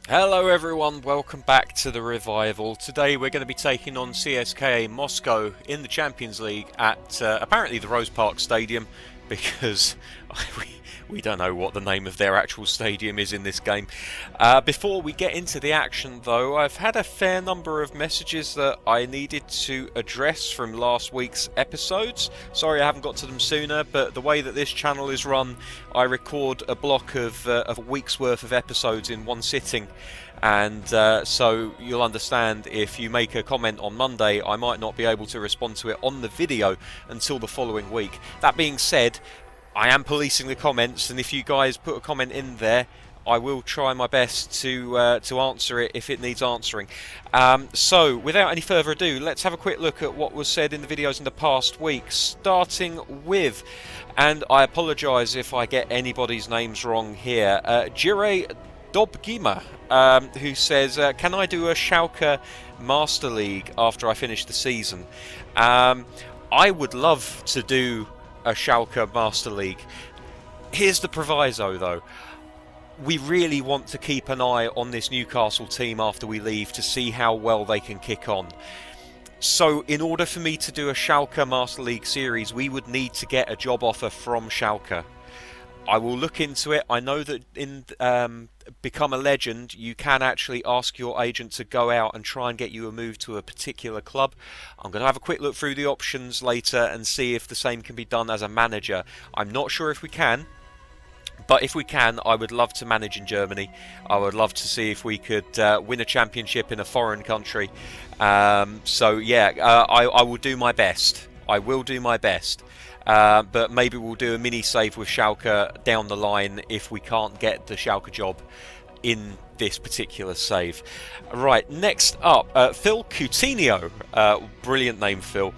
Hello everyone, welcome back to the Revival. Today we're going to be taking on CSKA Moscow in the Champions League at apparently the Rose Park Stadium because we don't know what the name of their actual stadium is in this game. Before we get into the action though, I've had a fair number of messages that I needed to address from last week's episodes. Sorry I haven't got to them sooner, but the way that this channel is run, I record a block of a week's worth of episodes in one sitting. And so you'll understand if you make a comment on Monday, I might not be able to respond to it on the video until the following week. That being said, I am policing the comments, and if you guys put a comment in there, I will try my best to answer it if it needs answering. So, without any further ado, let's have a quick look at what was said in the videos in the past week, starting with, and I apologise if I get anybody's names wrong here, Jire Dobgima, who says, can I do a Schalke Master League after I finish the season? I would love to do a Schalke Master League. Here's the proviso though. We really want to keep an eye on this Newcastle team after we leave to see how well they can kick on. So in order for me to do a Schalke Master League series, we would need to get a job offer from Schalke. I will look into it. I know that in Become a Legend, you can actually ask your agent to go out and try and get you a move to a particular club. I'm going to have a quick look through the options later and see if the same can be done as a manager. I'm not sure if we can, but if we can, I would love to manage in Germany. I would love to see if we could win a championship in a foreign country. So yeah, I will do my best. I will do my best. But maybe we'll do a mini save with Schalke down the line if we can't get the Schalke job in this particular save. Right, next up, Phil Coutinho. Brilliant name, Phil.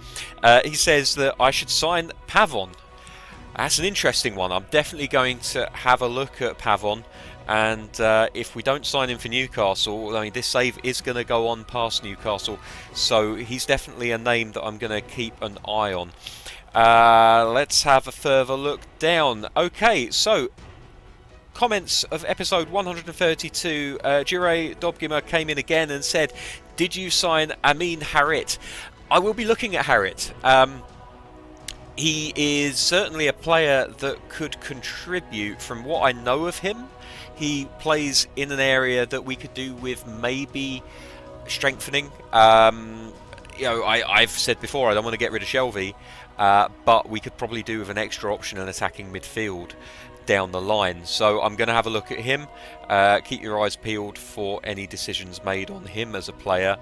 He says that I should sign Pavon. That's an interesting one. I'm definitely going to have a look at Pavon. And if we don't sign him for Newcastle, I mean, this save is going to go on past Newcastle. So he's definitely a name that I'm going to keep an eye on. Let's have a further look down. Okay, so comments of episode 132. Jire Dobgima came in again and said, did you sign Amin Harit? I will be looking at Harit. He is certainly a player that could contribute. From what I know of him, he plays in an area that we could do with maybe strengthening. I've said before I don't want to get rid of Shelvey, but we could probably do with an extra option in attacking midfield down the line. So I'm going to have a look at him. Keep your eyes peeled for any decisions made on him as a player.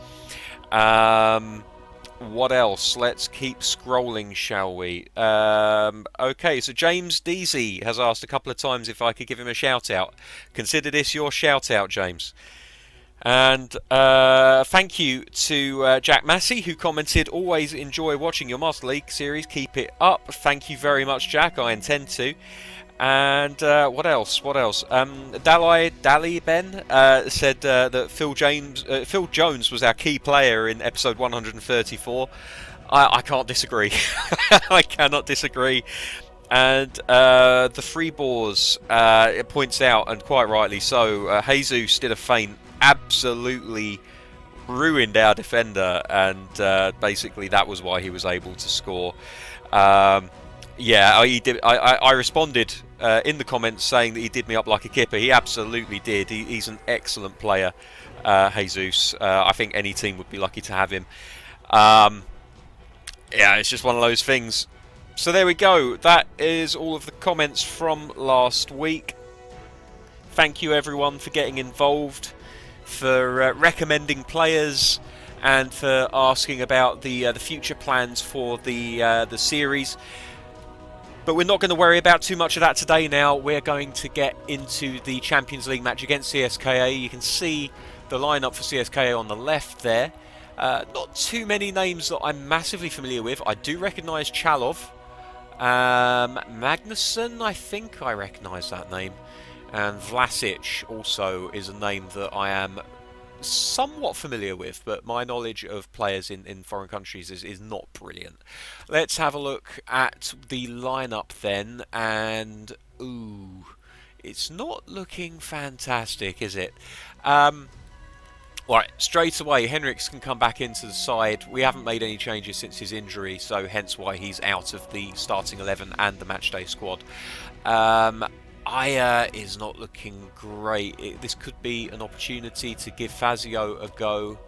What else? Let's keep scrolling, shall we? Okay, so James Deasy has asked a couple of times if I could give him a shout out. Consider this your shout out, James. And thank you to Jack Massey, who commented, always enjoy watching your Master League series, keep it up. Thank you very much, Jack, I intend to. And what else? Dali Ben said that Phil Jones was our key player in episode 134. I can't disagree. I cannot disagree. And the Free Boars points out, and quite rightly so, Jesus did a feint, absolutely ruined our defender, and basically that was why he was able to score. Yeah, he did. I responded in the comments saying that he did me up like a kipper. He absolutely did. He's an excellent player, Jesus. I think any team would be lucky to have him. Yeah, it's just one of those things. So there we go. That is all of the comments from last week. Thank you everyone for getting involved, for recommending players, and for asking about the future plans for the series. But we're not going to worry about too much of that today now. We're going to get into the Champions League match against CSKA. You can see the lineup for CSKA on the left there. Not too many names that I'm massively familiar with. I do recognise Chalov. Magnuson, I think I recognise that name. And Vlasic also is a name that I am somewhat familiar with, but my knowledge of players in foreign countries is not brilliant. Let's have a look at the lineup then, and ooh, It's not looking fantastic, is it? Right, straight away, Henriks can come back into the side. We haven't made any changes since his injury, so hence why he's out of the starting 11 and the matchday squad. Aya is not looking great. This could be an opportunity to give Fazio a go.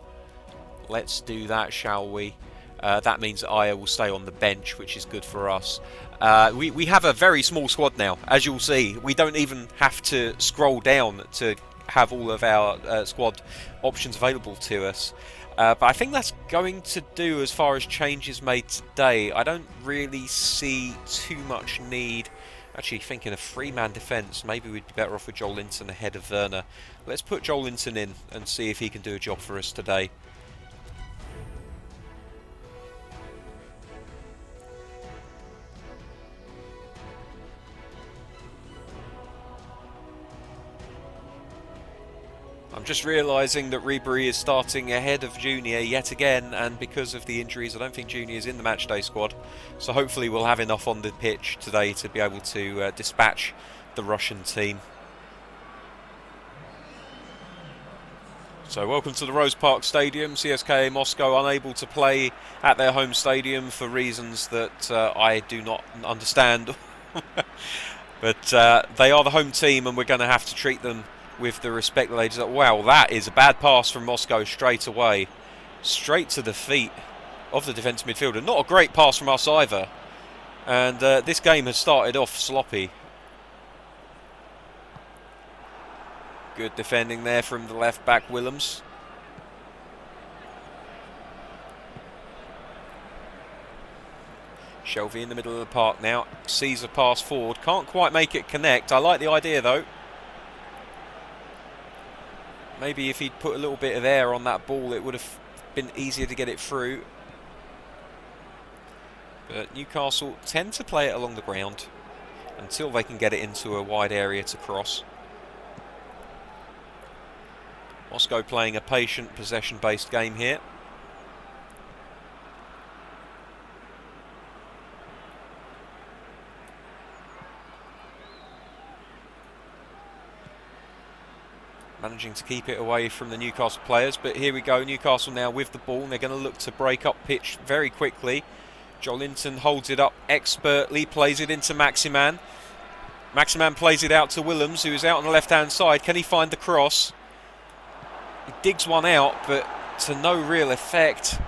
Let's do that, shall we? That means that Aya will stay on the bench, which is good for us. We have a very small squad now, as you'll see. We don't even have to scroll down to have all of our squad options available to us. But I think that's going to do as far as changes made today. I don't really see too much need. Actually, thinking of three-man defence, maybe we'd be better off with Joel Linton ahead of Werner. Let's put Joel Linton in and see if he can do a job for us today. I'm just realising that Ribery is starting ahead of Junior yet again, and because of the injuries I don't think Junior is in the matchday squad, so hopefully we'll have enough on the pitch today to be able to dispatch the Russian team. So welcome to the Rose Park Stadium. CSKA Moscow unable to play at their home stadium for reasons that I do not understand. But they are the home team and we're going to have to treat them with the respect that they deserve. Wow, that is a bad pass from Moscow straight away. Straight to the feet of the defensive midfielder. Not a great pass from us either. And this game has started off sloppy. Good defending there from the left back, Willems. Shelvey in the middle of the park now. Sees a pass forward. Can't quite make it connect. I like the idea though. Maybe if he'd put a little bit of air on that ball, it would have been easier to get it through. But Newcastle tend to play it along the ground until they can get it into a wide area to cross. Moscow playing a patient, possession-based game here. Managing to keep it away from the Newcastle players, but here we go, Newcastle now with the ball, and they're going to look to break up pitch very quickly. Joelinton holds it up expertly, plays it into Maximan. Maximan plays it out to Willems, who is out on the left-hand side. Can he find the cross? He digs one out, but to no real effect.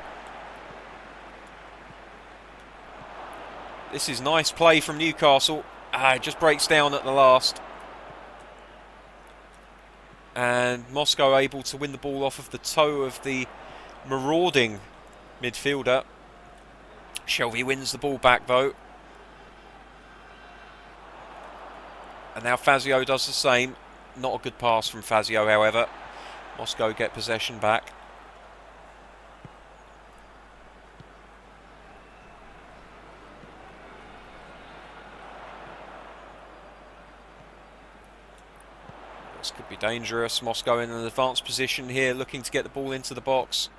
This is nice play from Newcastle. It just breaks down at the last. And Moscow able to win the ball off of the toe of the marauding midfielder. Shelvey wins the ball back though. And now Fazio does the same. Not a good pass from Fazio, however. Moscow get possession back. This could be dangerous. Moscow in an advanced position here, looking to get the ball into the box.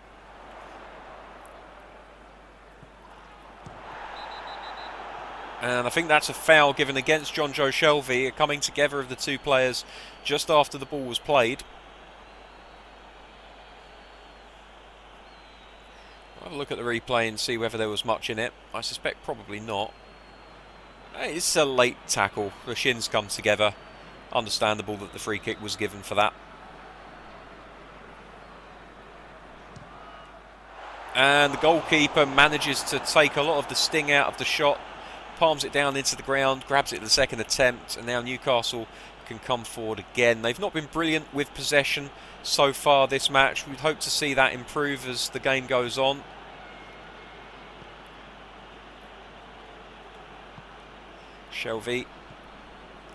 And I think that's a foul given against John Joe Shelvey, a coming together of the two players just after the ball was played. I'll have a look at the replay and see whether there was much in it. I suspect probably not. It's a late tackle. The shins come together. Understandable that the free kick was given for that. And the goalkeeper manages to take a lot of the sting out of the shot. Palms it down into the ground, grabs it at the second attempt, and now Newcastle can come forward again. They've not been brilliant with possession so far this match. We'd hope to see that improve as the game goes on. Shelvey,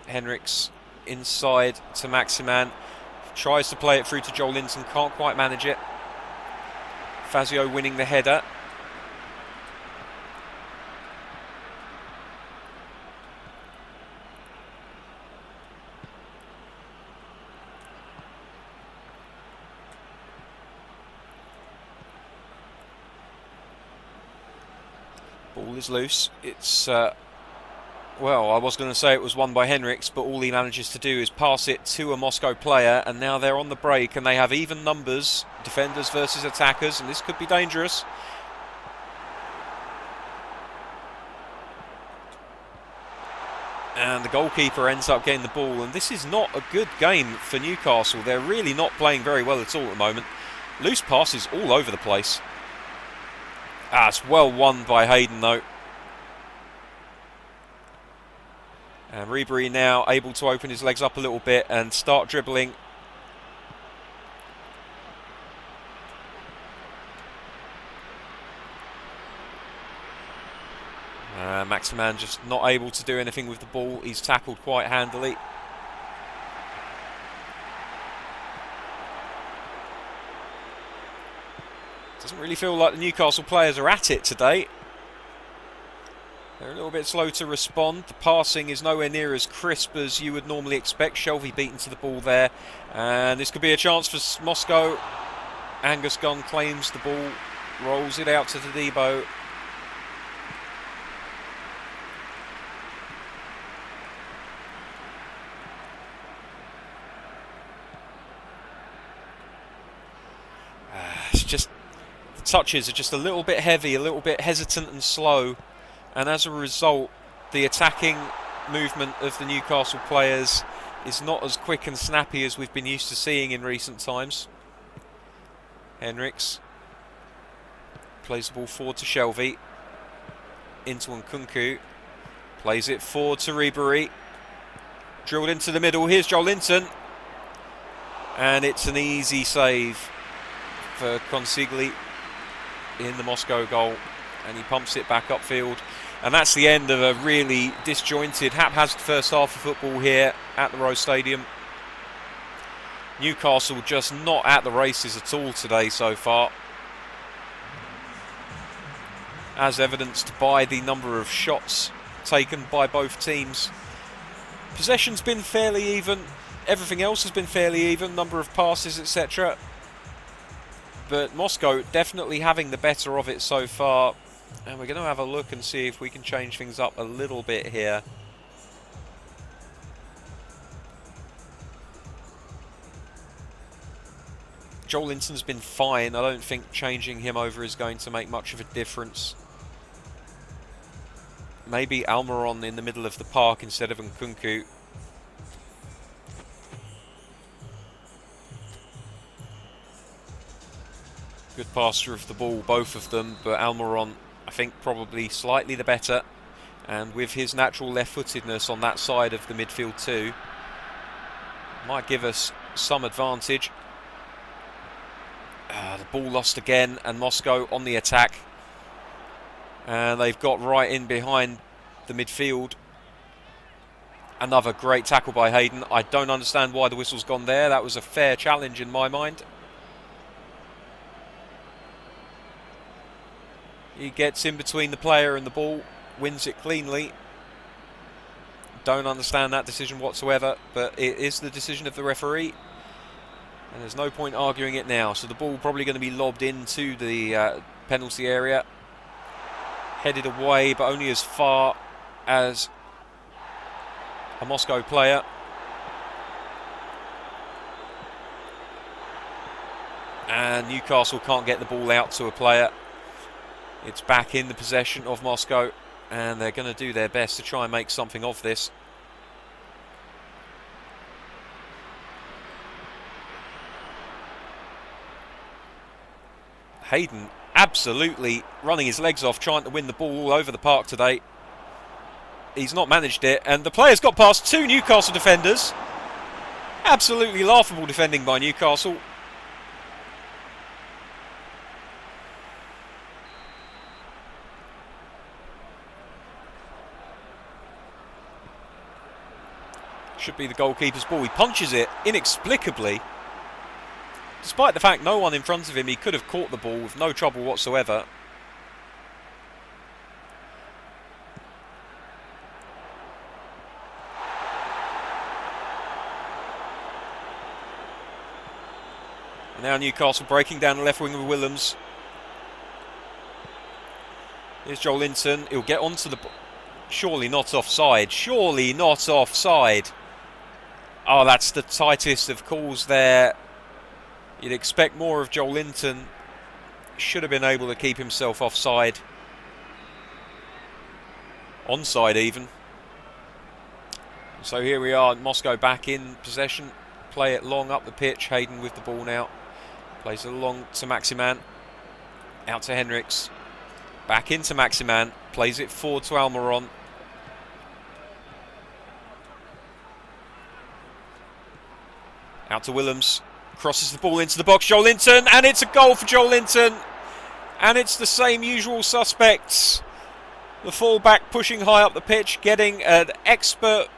Henriks inside to Maximan, tries to play it through to Joelinton, can't quite manage it. Fazio winning the header. Ball is loose. It's Well, I was going to say it was won by Henriks, but all he manages to do is pass it to a Moscow player, and now they're on the break, and they have even numbers, defenders versus attackers, and this could be dangerous. And the goalkeeper ends up getting the ball, and this is not a good game for Newcastle. They're really not playing very well at all at the moment. Loose passes all over the place. It's well won by Hayden, though. And Ribery now able to open his legs up a little bit and start dribbling. Maximan just not able to do anything with the ball. He's tackled quite handily. Doesn't really feel like the Newcastle players are at it today. They're a little bit slow to respond. The passing is nowhere near as crisp as you would normally expect. Shelvey beaten to the ball there. And this could be a chance for Moscow. Angus Gunn claims the ball, rolls it out to Tadibo. It's just, the touches are just a little bit heavy, a little bit hesitant and slow. And as a result, the attacking movement of the Newcastle players is not as quick and snappy as we've been used to seeing in recent times. Henriks plays the ball forward to Shelvey. Into Nkunku. Plays it forward to Ribery. Drilled into the middle. Here's Joelinton. And it's an easy save for Consigli in the Moscow goal. And he pumps it back upfield. And that's the end of a really disjointed, haphazard first half of football here at the Rose Stadium. Newcastle just not at the races at all today so far, as evidenced by the number of shots taken by both teams. Possession's been fairly even, everything else has been fairly even, number of passes, etc. But Moscow definitely having the better of it so far. And we're going to have a look and see if we can change things up a little bit here. Joelinton's been fine. I don't think changing him over is going to make much of a difference. Maybe Almiron in the middle of the park instead of Nkunku. Good passer of the ball, both of them, but Almiron, I think, probably slightly the better. And with his natural left-footedness on that side of the midfield too, might give us some advantage. The ball lost again, and Moscow on the attack. And they've got right in behind the midfield. Another great tackle by Hayden. I don't understand why the whistle's gone there. That was a fair challenge in my mind. He gets in between the player and the ball, wins it cleanly. Don't understand that decision whatsoever, but it is the decision of the referee. And there's no point arguing it now. So the ball probably going to be lobbed into the penalty area. Headed away, but only as far as a Moscow player. And Newcastle can't get the ball out to a player. It's back in the possession of Moscow, and they're going to do their best to try and make something of this. Hayden absolutely running his legs off, trying to win the ball all over the park today. He's not managed it, and the player's got past two Newcastle defenders. Absolutely laughable defending by Newcastle. Should be the goalkeeper's ball. He punches it inexplicably. Despite the fact no one in front of him, he could have caught the ball with no trouble whatsoever. And now Newcastle breaking down the left wing with Willems. Here's Joelinton. He'll get onto the... Surely not offside. Surely not offside. Oh, that's the tightest of calls there. You'd expect more of Joel Linton. Should have been able to keep himself offside. Onside even. So here we are, Moscow back in possession. Play it long up the pitch. Hayden with the ball now. Plays it along to Maximan. Out to Henriks. Back into Maximan. Plays it forward to Almiron. Out to Willems. Crosses the ball into the box. Joel Linton. And it's a goal for Joel Linton. And it's the same usual suspects. The fullback pushing high up the pitch. Getting an expert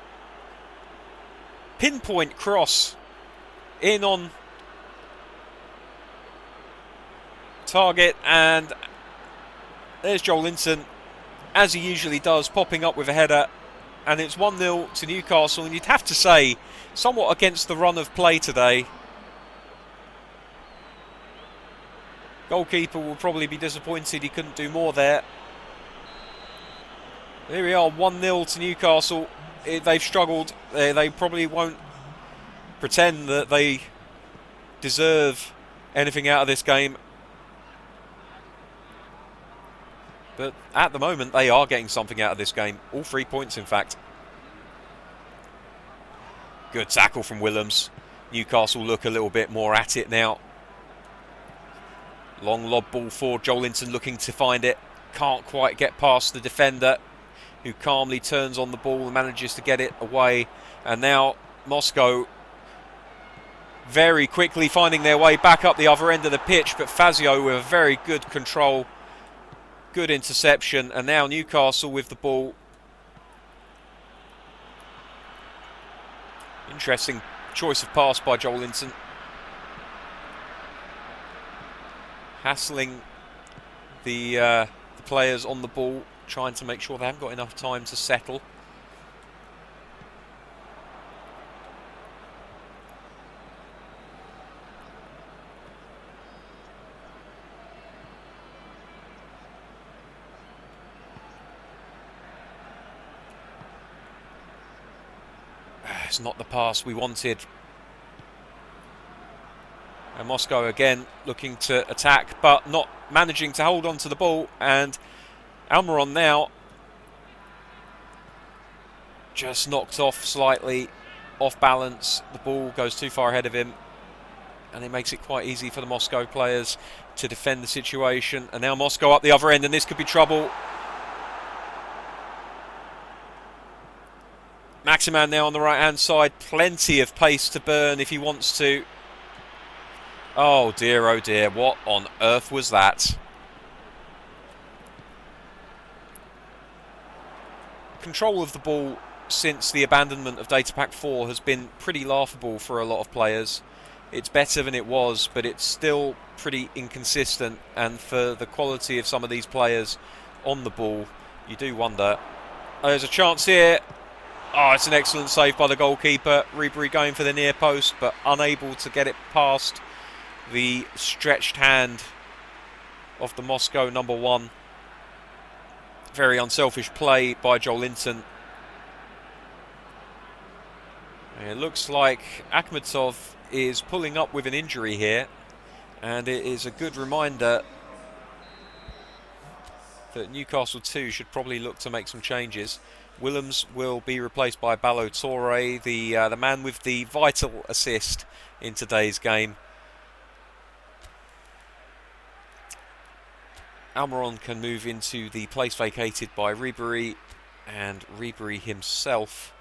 pinpoint cross in on target. And there's Joel Linton, as he usually does, popping up with a header. And it's 1-0 to Newcastle. And you'd have to say, somewhat against the run of play today. Goalkeeper will probably be disappointed he couldn't do more there. Here we are, 1-0 to Newcastle. They've struggled. They probably won't pretend that they deserve anything out of this game. But at the moment, they are getting something out of this game. All 3 points, in fact. Good tackle from Willems. Newcastle look a little bit more at it now. Long lob ball for Joel Linton, looking to find it. Can't quite get past the defender, who calmly turns on the ball and manages to get it away. And now Moscow very quickly finding their way back up the other end of the pitch. But Fazio with a very good control. Good interception. And now Newcastle with the ball. Interesting choice of pass by Joel Linton. Hassling the players on the ball, trying to make sure they haven't got enough time to settle. It's not the pass we wanted. And Moscow again looking to attack, but not managing to hold on to the ball. And Almiron now just knocked off slightly, off balance. The ball goes too far ahead of him, and it makes it quite easy for the Moscow players to defend the situation. And now Moscow up the other end, and this could be trouble. Maximan now on the right-hand side. Plenty of pace to burn if he wants to. Oh dear, what on earth was that? Control of the ball since the abandonment of Data Pack 4 has been pretty laughable for a lot of players. It's better than it was, but it's still pretty inconsistent. And for the quality of some of these players on the ball, you do wonder. There's a chance here. Oh, it's an excellent save by the goalkeeper. Ribery going for the near post, but unable to get it past the stretched hand of the Moscow number 1. Very unselfish play by Joel Linton. And it looks like Akhmetov is pulling up with an injury here, and it is a good reminder that Newcastle 2 should probably look to make some changes. Willems will be replaced by Ballo-Touré, the man with the vital assist in today's game. Almiron can move into the place vacated by Ribery, and Ribery himself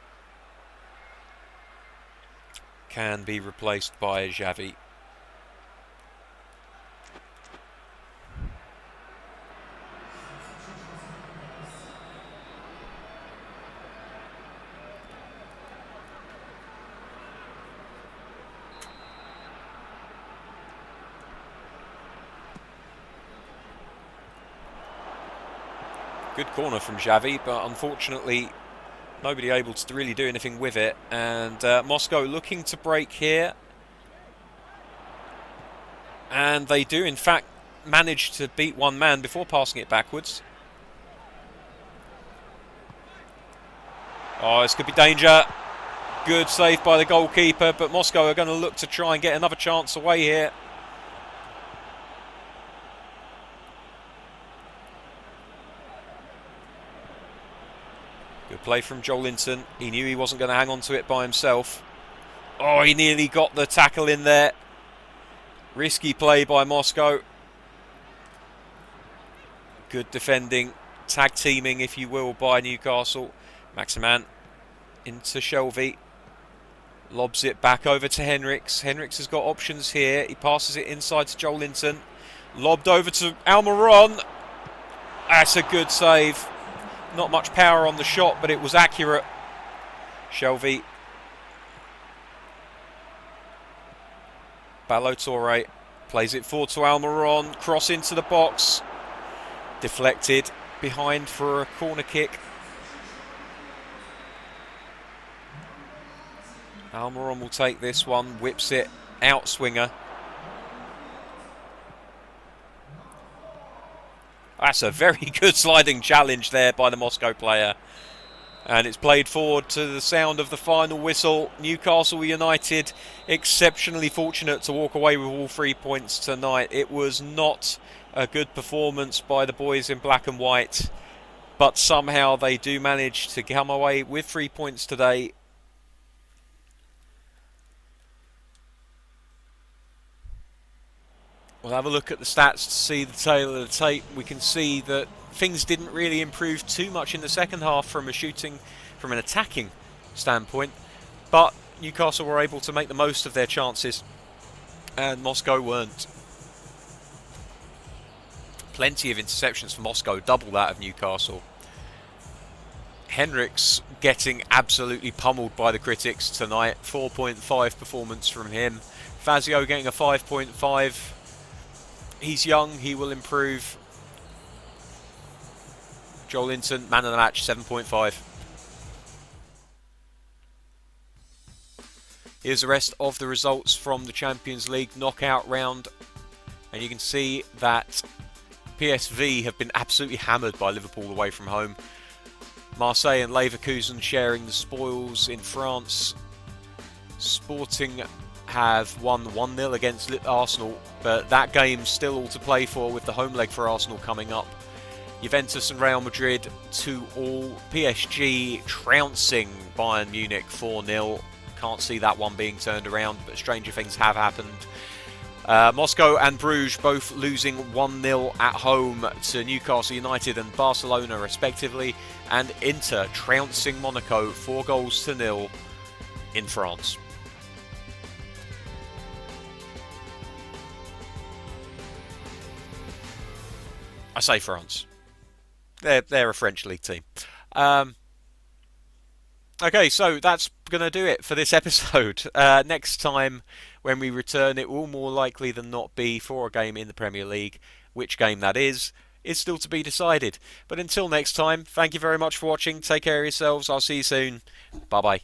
can be replaced by Xavi. Good corner from Xavi, but unfortunately nobody able to really do anything with it. And Moscow looking to break here. And they do in fact manage to beat one man before passing it backwards. Oh, this could be danger. Good save by the goalkeeper, but Moscow are going to look to try and get another chance away here. Good play from Joelinton. He knew he wasn't going to hang on to it by himself. Oh, he nearly got the tackle in there. Risky play by Moscow. Good defending, tag teaming if you will, by Newcastle. Maximan into Shelvey. Lobs it back over to Henriks. Henriks has got options here. He passes it inside to Joelinton. Lobbed over to Almiron. That's a good save. Not much power on the shot, but it was accurate. Shelvey. Ballo-Touré plays it forward to Almiron. Cross into the box. Deflected behind for a corner kick. Almiron will take this one, whips it, outswinger. That's a very good sliding challenge there by the Moscow player. And it's played forward to the sound of the final whistle. Newcastle United exceptionally fortunate to walk away with all 3 points tonight. It was not a good performance by the boys in black and white, but somehow they do manage to come away with 3 points today. We'll have a look at the stats to see the tail of the tape. We can see that things didn't really improve too much in the second half from an attacking standpoint, but Newcastle were able to make the most of their chances and Moscow weren't. Plenty of interceptions for Moscow, double that of Newcastle. Henriks getting absolutely pummeled by the critics tonight. 4.5 performance from him. Fazio getting a 5.5. He's young, he will improve. Joelinton, man of the match, 7.5. Here's the rest of the results from the Champions League knockout round. And you can see that PSV have been absolutely hammered by Liverpool away from home. Marseille and Leverkusen sharing the spoils in France. Sporting have won 1-0 against Arsenal, but that game's still all to play for with the home leg for Arsenal coming up. Juventus and Real Madrid 2-2. PSG trouncing Bayern Munich 4-0. Can't see that one being turned around, but stranger things have happened. Moscow and Bruges both losing 1-0 at home to Newcastle United and Barcelona respectively, and Inter trouncing Monaco 4-0 in France. I say France. They're a French league team. Okay, so that's going to do it for this episode. Next time when we return, it will more likely than not be for a game in the Premier League. Which game that is still to be decided. But until next time, thank you very much for watching. Take care of yourselves. I'll see you soon. Bye-bye.